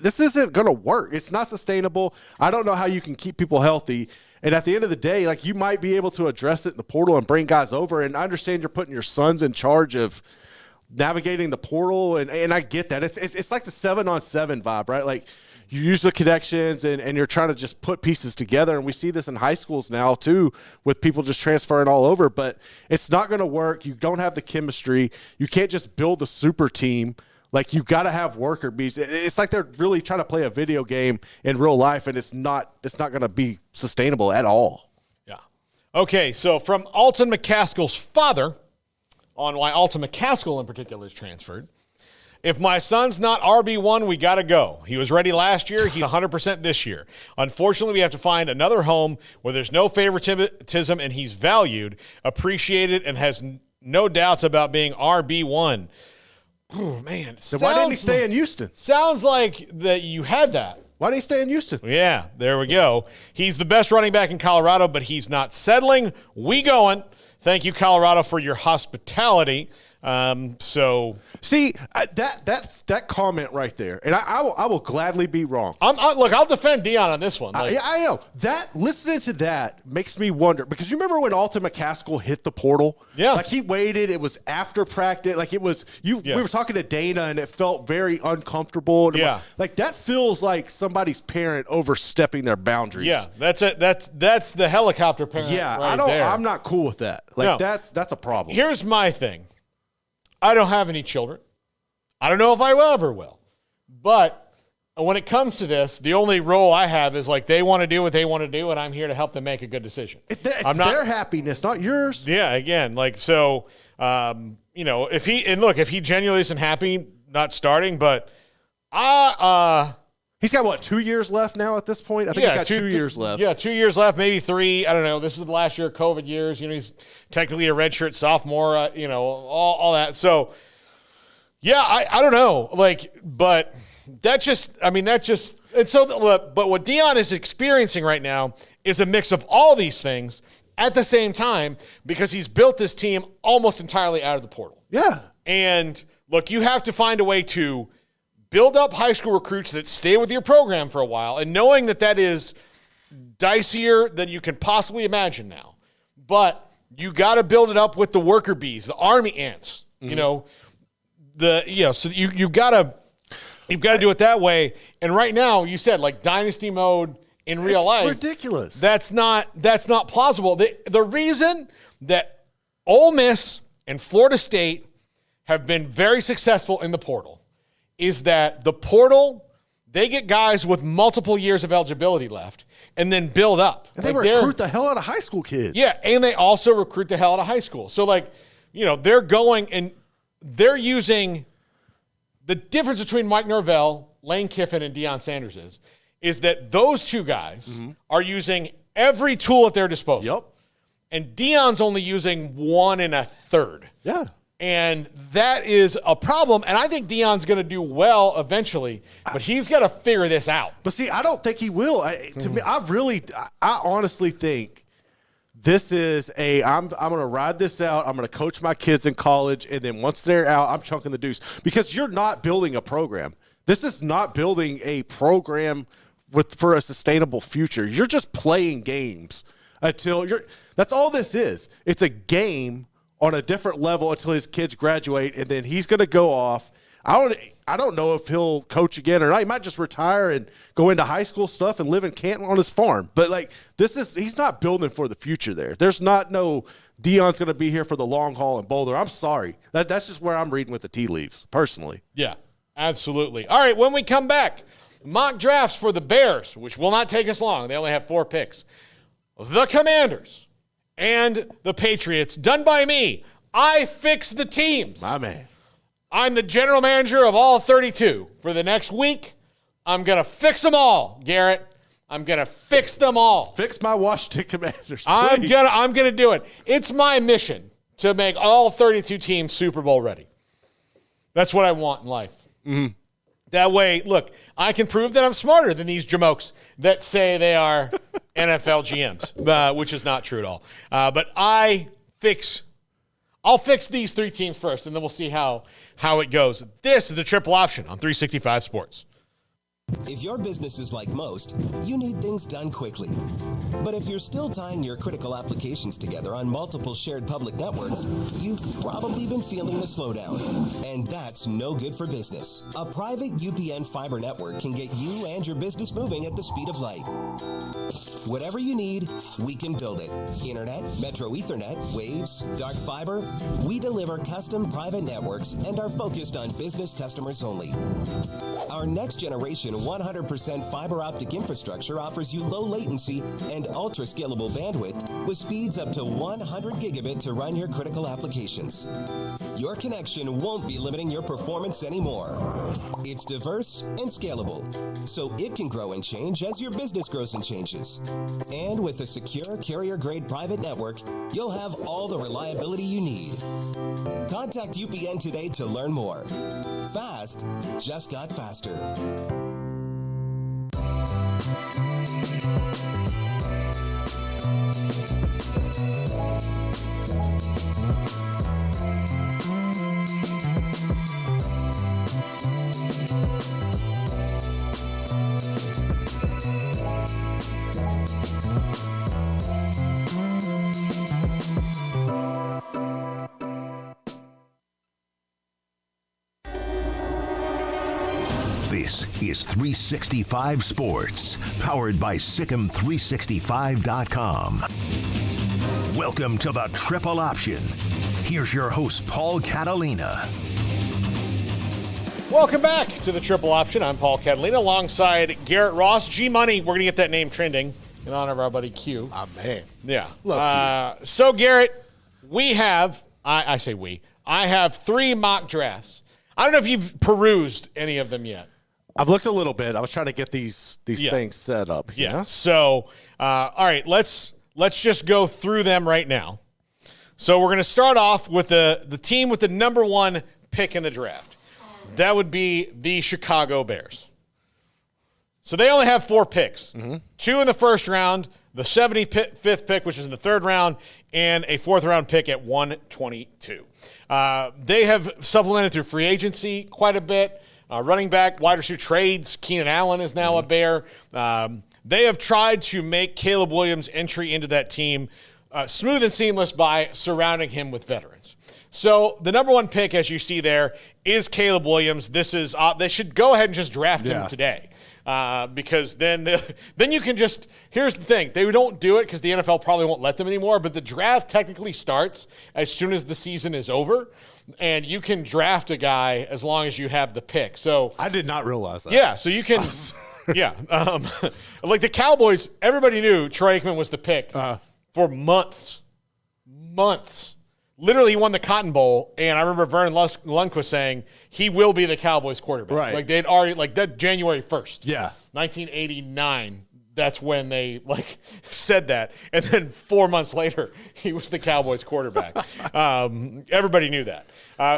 isn't going to work. It's not sustainable. I don't know how you can keep people healthy. And at the end of the day, you might be able to address it in the portal and bring guys over. And I understand you're putting your sons in charge of navigating the portal, and I get that. It's like the 7-on-7 vibe, right? You use the connections and you're trying to just put pieces together. And we see this in high schools now too, with people just transferring all over, but it's not going to work. You don't have the chemistry. You can't just build a super team. You got to have worker bees. It's like they're really trying to play a video game in real life, and it's not going to be sustainable at all. Yeah. Okay. So from Alton McCaskill's father on why Alton McCaskill in particular is transferred. If my son's not RB1, we got to go. He was ready last year. He's 100% this year. Unfortunately, we have to find another home where there's no favoritism and he's valued, appreciated, and has no doubts about being RB1. Oh, man. So why didn't he stay in Houston? Sounds like that you had that. Why didn't he stay in Houston? Yeah, there we go. He's the best running back in Colorado, but he's not settling. We going. Thank you, Colorado, for your hospitality. So see that's that comment right there, and I will gladly be wrong. Look, I'll defend Deion on this one. Like, I know that. Listening to that makes me wonder, because you remember when Alton McCaskill hit the portal? Yeah, like he waited. It was after practice. Like it was you. Yeah. We were talking to Dana, and it felt very uncomfortable. And yeah, like that feels like somebody's parent overstepping their boundaries. Yeah, that's it. That's the helicopter parent. Yeah, right there. I'm not cool with that. Like that's a problem. Here's my thing. I don't have any children. I don't know if I ever will. But when it comes to this, the only role I have is like they want to do what they want to do, and I'm here to help them make a good decision. It's their happiness, not yours. Yeah, again, like so, if he genuinely isn't happy not starting, but he's got what, 2 years left now at this point? I think he's got 2 years left. Yeah, 2 years left, maybe 3. I don't know. This is the last year of COVID years. He's technically a redshirt sophomore. All that. So, yeah, I don't know. Like, but but what Deion is experiencing right now is a mix of all these things at the same time, because he's built this team almost entirely out of the portal. Yeah. And look, you have to find a way to build up high school recruits that stay with your program for a while, and knowing that is dicier than you can possibly imagine now. But you got to build it up with the worker bees, the army ants. Mm-hmm. So you've got to do it that way. And right now, you said like dynasty mode in real life. It's ridiculous. That's not plausible. The reason that Ole Miss and Florida State have been very successful in the portal is that the portal, they get guys with multiple years of eligibility left and then build up. And they recruit the hell out of high school kids. Yeah, and they also recruit the hell out of high school. So, they're going and they're using the difference between Mike Norvell, Lane Kiffin, and Deion Sanders is that those two guys are using every tool at their disposal. Yep. And Deion's only using 1 1/3. Yeah. And that is a problem. And I think Deion's going to do well eventually, but he's got to figure this out. But see, I don't think he will. To me, I honestly think this is I'm going to ride this out. I'm going to coach my kids in college, and then once they're out, I'm chunking the deuce, because you're not building a program. This is not building a program for a sustainable future. You're just playing games that's all this is. It's a game on a different level until his kids graduate, and then he's going to go off. I don't know if he'll coach again or not. He might just retire and go into high school stuff and live in Canton on his farm. But he's not building for the future there. There's not no Deion's going to be here for the long haul in Boulder. I'm sorry. That's just where I'm reading with the tea leaves, personally. Yeah, absolutely. All right, when we come back, mock drafts for the Bears, which will not take us long. They only have 4 picks. The Commanders and the Patriots, done by me. I fix the teams. My man. I'm the general manager of all 32. For the next week, I'm going to fix them all, Garrett. I'm going to fix them all. Fix my Washington Commanders, please. I'm going to do it. It's my mission to make all 32 teams Super Bowl ready. That's what I want in life. Mm-hmm. That way, look, I can prove that I'm smarter than these jamokes that say they are NFL GMs, which is not true at all. But I'll fix these 3 teams first, and then we'll see how it goes. This is the Triple Option on 365 Sports. If your business is like most, you need things done quickly. But if you're still tying your critical applications together on multiple shared public networks, you've probably been feeling the slowdown. And that's no good for business. A private UPN fiber network can get you and your business moving at the speed of light. Whatever you need, we can build it. Internet, Metro Ethernet, Waves, dark fiber. We deliver custom private networks and are focused on business customers only. Our next generation 100% fiber optic infrastructure offers you low latency and ultra scalable bandwidth with speeds up to 100 gigabit to run your critical applications. Your connection won't be limiting your performance anymore. It's diverse and scalable, so it can grow and change as your business grows and changes. And with a secure carrier-grade private network, you'll have all the reliability you need. Contact UPN today to learn more. Fast just got faster. This is 365 Sports, powered by Sikkim365.com. Welcome to the Triple Option. Here's your host, Paul Catalina. Welcome back to the Triple Option. I'm Paul Catalina alongside Garrett Ross. G-Money, we're going to get that name trending in honor of our buddy Q. Oh, man. Yeah. Love Q. So, Garrett, we have, I say we, I have 3 mock drafts. I don't know if you've perused any of them yet. I've looked a little bit. I was trying to get these things set up. Yeah. So, all right, let's just go through them right now. So we're going to start off with the team with the number 1 pick in the draft. That would be the Chicago Bears. So they only have 4 picks. 2 in the first round, the 75th pick, which is in the 3rd round, and a 4th round pick at 122. They have supplemented through free agency quite a bit. Running back, wide receiver trades. Keenan Allen is now a Bear. They have tried to make Caleb Williams' entry into that team smooth and seamless by surrounding him with veterans. So the number 1 pick, as you see there, is Caleb Williams. This is they should go ahead and just draft him today. Because then you can just – here's the thing. They don't do it because the NFL probably won't let them anymore, but the draft technically starts as soon as the season is over, and you can draft a guy as long as you have the pick. So I did not realize that. Yeah, so you can – yeah. Like the Cowboys, everybody knew Troy Aikman was the pick for months. Literally, he won the Cotton Bowl, and I remember Vernon Lundquist saying he will be the Cowboys quarterback. Right. Like they'd already that January 1st. Yeah. 1989. That's when they said that, and then 4 months later, he was the Cowboys quarterback. Everybody knew that.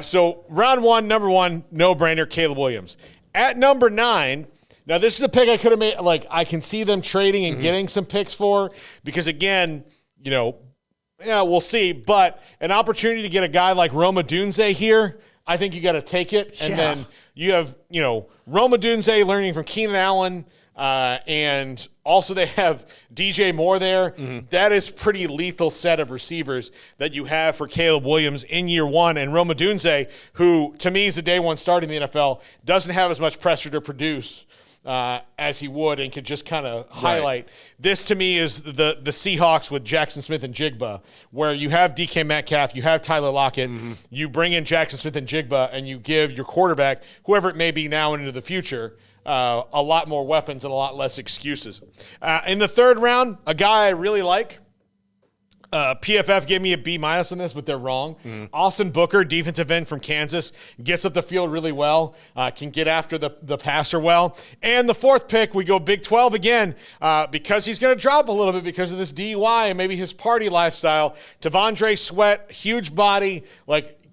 So round 1, number 1, no-brainer, Caleb Williams. At number 9. Now this is a pick I could have made. I can see them trading and getting some picks for because again, yeah, we'll see. But an opportunity to get a guy like Rome Odunze here, I think you got to take it. And then you have, Rome Odunze learning from Keenan Allen, and also they have DJ Moore there. That is pretty lethal set of receivers that you have for Caleb Williams in year 1. And Rome Odunze, who to me is a day 1 start in the NFL, doesn't have as much pressure to produce as he would and could just kind of highlight. This, to me, is the Seahawks with Jackson Smith and Jigba, where you have DK Metcalf, you have Tyler Lockett, you bring in Jackson Smith and Jigba, and you give your quarterback, whoever it may be now and into the future, a lot more weapons and a lot less excuses. In the 3rd round, a guy I really like, PFF gave me a B- on this, but they're wrong. Austin Booker, defensive end from Kansas, gets up the field really well, can get after the passer well. And the 4th pick, we go Big 12 again because he's going to drop a little bit because of this DUI and maybe his party lifestyle. T'Vondre Sweat, huge body,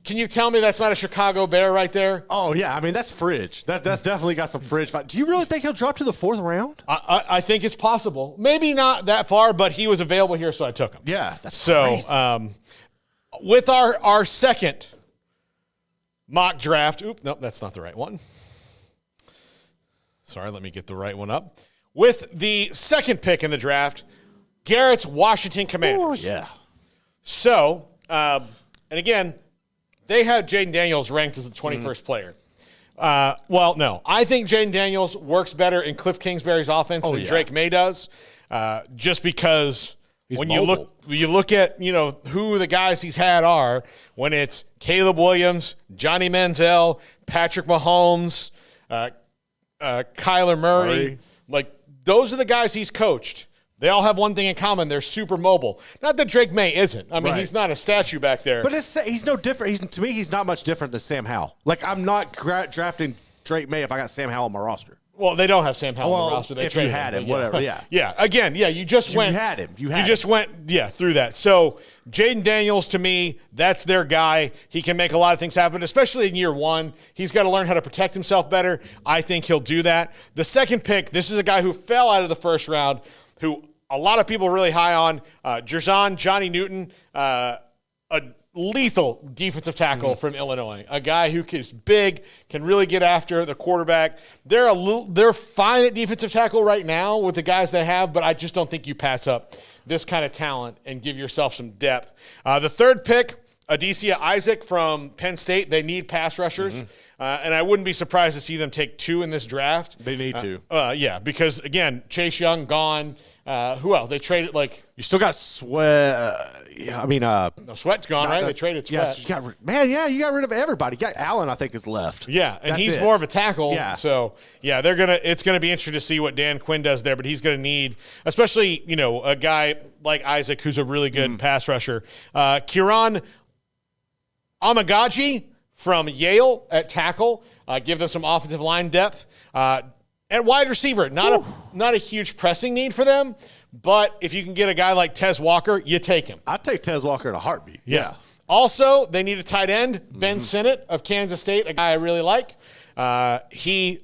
can you tell me that's not a Chicago Bear right there? Oh, yeah. I mean, that's fridge. That's definitely got some fridge. Do you really think he'll drop to the 4th round? I think it's possible. Maybe not that far, but he was available here, so I took him. Yeah, that's crazy. With our second mock draft. Nope, that's not the right one. Sorry, let me get the right one up. With the 2nd pick in the draft, Garrett's Washington Commanders. Yeah. So, and again, they had Jaden Daniels ranked as the 21st player. Well, no. I think Jaden Daniels works better in Cliff Kingsbury's offense than Drake May does, just because when you look at who the guys he's had are, when it's Caleb Williams, Johnny Manziel, Patrick Mahomes, Kyler Murray, those are the guys he's coached. They all have one thing in common. They're super mobile. Not that Drake May isn't. I mean, he's not a statue back there. But he's no different. To me, he's not much different than Sam Howell. I'm not drafting Drake May if I got Sam Howell on my roster. Well, they don't have Sam Howell on the roster. They if you had him, whatever, yeah. Yeah, again, you just went. You just went, through that. So Jaden Daniels, to me, that's their guy. He can make a lot of things happen, especially in year 1. He's got to learn how to protect himself better. I think he'll do that. The 2nd pick, this is a guy who fell out of the 1st round, who a lot of people are really high on. Johnny Newton, a lethal defensive tackle from Illinois, a guy who is big, can really get after the quarterback. They're fine at defensive tackle right now with the guys they have, but I just don't think you pass up this kind of talent and give yourself some depth. The 3rd pick, Adesanya Isaac from Penn State. They need pass rushers. And I wouldn't be surprised to see them take 2 in this draft. They need to. Yeah, because, again, Chase Young gone. Who else? They traded, You still got Sweat. No, Sweat's gone, right? They traded Sweat. Yes, you got rid of everybody. You got Allen, I think, is left. Yeah, and That's he's it. more of a tackle. Yeah. So, yeah, it's going to be interesting to see what Dan Quinn does there, but he's going to need, especially, a guy like Isaac who's a really good pass rusher. Kieran Amagaji from Yale at tackle. Give them some offensive line depth. At wide receiver, not a huge pressing need for them, but if you can get a guy like Tez Walker, you take him. I'd take Tez Walker in a heartbeat. Yeah. Also, they need a tight end, Ben Sinnott of Kansas State, a guy I really like. He's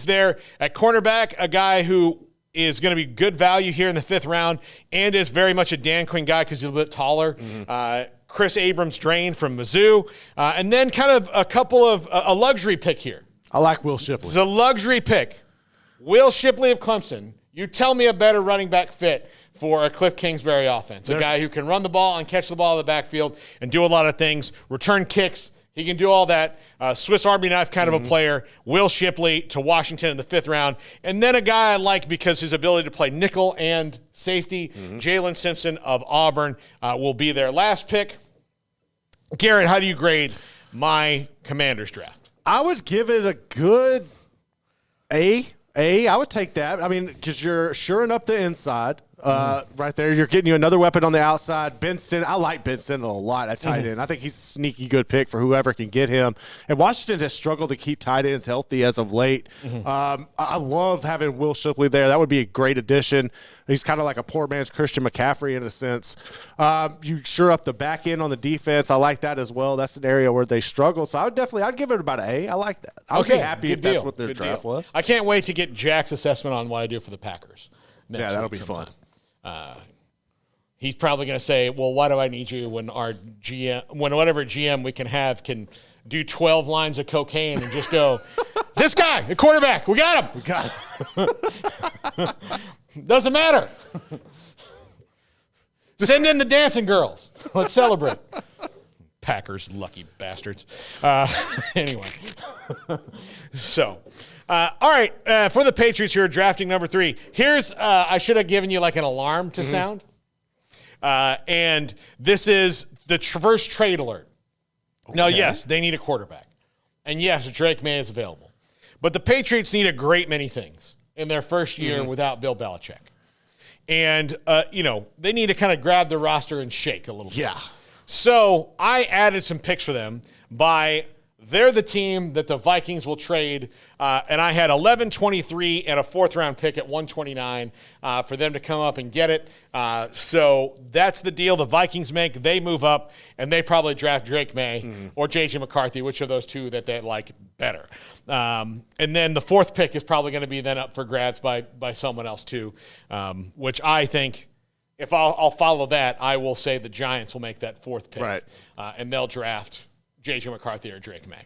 there at cornerback, a guy who is going to be good value here in the 5th round and is very much a Dan Quinn guy because he's a little bit taller. Chris Abrams-Drain from Mizzou. And then kind of a luxury pick here. I like Will Shipley. It's a luxury pick. Will Shipley of Clemson. You tell me a better running back fit for a Cliff Kingsbury offense. A guy who can run the ball and catch the ball in the backfield and do a lot of things. Return kicks. He can do all that. Swiss Army knife kind of a player. Will Shipley to Washington in the 5th round. And then a guy I like because his ability to play nickel and safety, Jalen Simpson of Auburn, will be their last pick. Garrett, how do you grade my Commanders draft? I would give it a good A. I would take that. I mean, because you're shoring up the inside right there. You're getting you another weapon on the outside. Benson, I like Benson a lot at tight end. I think he's a sneaky good pick for whoever can get him. And Washington has struggled to keep tight ends healthy as of late. I love having Will Shipley there. That would be a great addition. He's kind of like a poor man's Christian McCaffrey in a sense. You shore up the back end on the defense. I like that as well. That's an area where they struggle. So I'd give it about an A. I like that. I would be happy if that's what their draft was. I can't wait to get Jack's assessment on what I do for the Packers. Yeah, that'll be fun. He's probably going to say, well, why do I need you when whatever GM we can have can do 12 lines of cocaine and just go, this guy, the quarterback, we got him. We got it. Doesn't matter. Send in the dancing girls. Let's celebrate. Packers, lucky bastards. Anyway. So, all right. For the Patriots who are drafting number 3, here's, I should have given you like an alarm to sound. And this is the first trade alert. Okay. Now, yes, they need a quarterback. And yes, Drake May is available. But the Patriots need a great many things in their first year without Bill Belichick. And, they need to kind of grab the roster and shake a little bit. Yeah. So I added some picks for them they're the team that the Vikings will trade, and I had 11, 23, and a 4th-round pick at 129 for them to come up and get it. So that's the deal the Vikings make. They move up, and they probably draft Drake May or J.J. McCarthy, which of those two that they like better. And then the 4th pick is probably going to be then up for grabs by someone else too, which I think – if I'll follow that, I will say the Giants will make that 4th pick. Right. And they'll draft J.J. McCarthy or Drake May.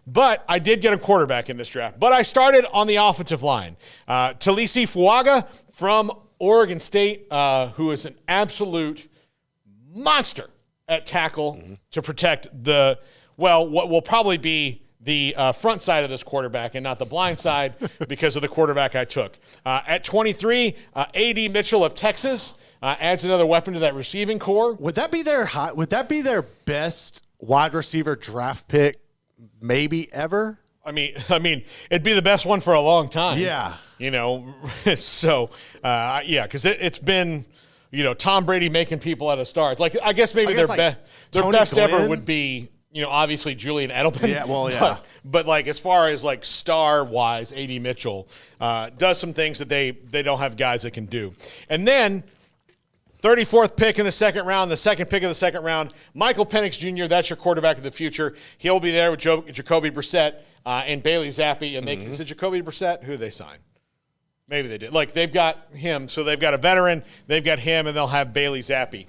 But I did get a quarterback in this draft. But I started on the offensive line. Talisi Fuaga from Oregon State, who is an absolute monster at tackle to protect what will probably be the front side of this quarterback and not the blind side because of the quarterback I took. At 23, A.D. Mitchell of Texas. Adds another weapon to that receiving core. Would that be their best wide receiver draft pick maybe ever? I mean, it'd be the best one for a long time. Yeah. So, because it's been, Tom Brady making people out of stars. Like, I guess maybe their best ever would be, obviously Julian Edelman. Yeah, well, yeah. But like, as far as like star-wise, A.D. Mitchell does some things that they don't have guys that can do. And then 34th pick in the 2nd round, the 2nd pick of the 2nd round, Michael Penix Jr., that's your quarterback of the future. He'll be there with Jacoby Brissett and Bailey Zappi. And is it Jacoby Brissett? Who did they sign? Maybe they did. Like, they've got him. So they've got a veteran, they've got him, and they'll have Bailey Zappi.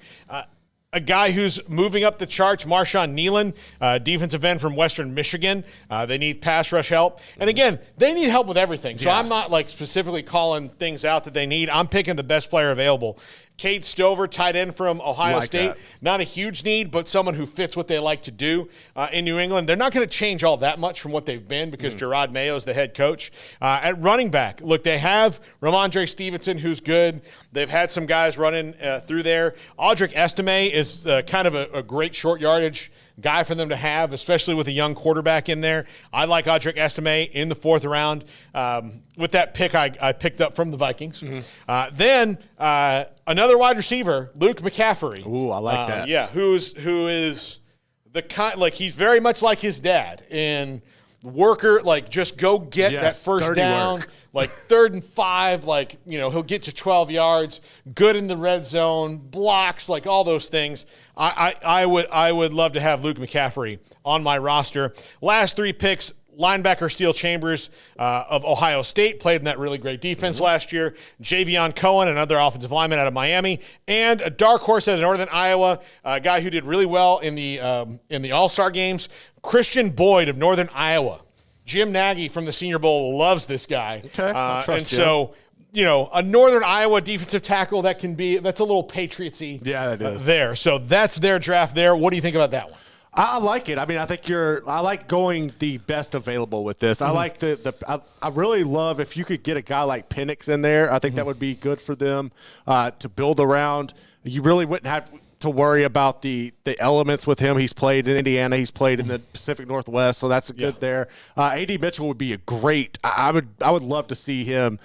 A guy who's moving up the charts, Marshawn Nealon, defensive end from Western Michigan. They need pass rush help. And again, they need help with everything. So I'm not like specifically calling things out that they need. I'm picking the best player available. Cade Stover, tight end from Ohio State. That. Not a huge need, but someone who fits what they like to do in New England. They're not going to change all that much from what they've been because Gerard Mayo is the head coach. At running back, look, they have Ramondre Stevenson, who's good. They've had some guys running through there. Audric Estime is kind of a great short yardage guy for them to have, especially with a young quarterback in there. I like Audric Estime in the 4th round. With that pick I picked up from the Vikings. Then another wide receiver, Luke McCaffrey. Ooh, I like that. Yeah, who is the kind, like, he's very much like his dad in worker, like, just go get that first down. Work. Like 3rd and 5, like, he'll get to 12 yards, good in the red zone, blocks, like all those things. I would love to have Luke McCaffrey on my roster. Last 3 picks, linebacker Steel Chambers of Ohio State, played in that really great defense last year. Javion Cohen, another offensive lineman out of Miami, and a dark horse out of Northern Iowa, a guy who did really well in the All-Star games, Christian Boyd of Northern Iowa. Jim Nagy from the Senior Bowl loves this guy. Okay, I'll trust and so, a Northern Iowa defensive tackle that's a little Patriots-y. Yeah, that is. There. So that's their draft there. What do you think about that one? I like it. I mean, I think I like going the best available with this. I like I really love if you could get a guy like Penix in there. I think that would be good for them to build around. You really wouldn't have to worry about the elements with him. He's played in Indiana. He's played in the Pacific Northwest, so that's good there. A.D. Mitchell would be a great. I would love to see him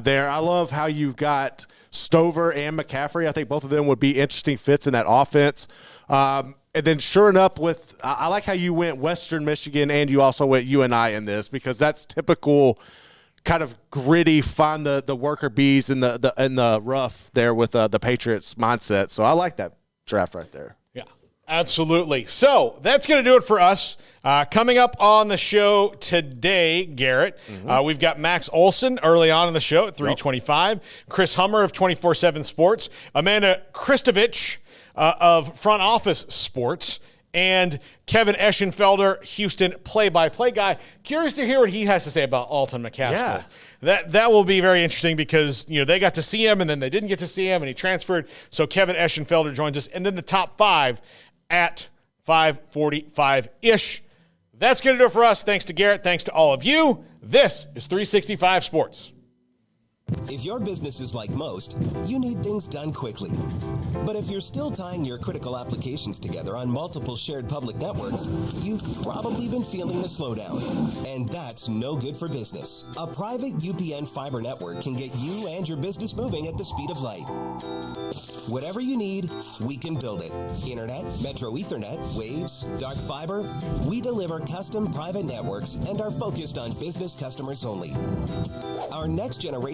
there. I love how you've got Stover and McCaffrey. I think both of them would be interesting fits in that offense. And then sure enough, I like how you went Western Michigan and you also went UNI in this because that's typical kind of gritty, find the worker bees in the rough there with the Patriots mindset. So I like that draft right there. Yeah, absolutely. So that's going to do it for us. Coming up on the show today, Garrett, we've got Max Olson early on in the show at 3:25. Chris Hummer of 24/7 Sports. Amanda Kristovich of Front Office Sports. And Kevin Eschenfelder, Houston play-by-play guy. Curious to hear what he has to say about Alton McCaskill. Yeah. That will be very interesting because, they got to see him and then they didn't get to see him and he transferred. So Kevin Eschenfelder joins us. And then the top 5 at 5:45-ish. That's going to do it for us. Thanks to Garrett. Thanks to all of you. This is 365 Sports. If your business is like most, you need things done quickly. But if you're still tying your critical applications together on multiple shared public networks, you've probably been feeling the slowdown. And that's no good for business. A private UPN fiber network can get you and your business moving at the speed of light. Whatever you need, we can build it. Internet, Metro Ethernet, Waves, dark fiber. We deliver custom private networks and are focused on business customers only. Our next generation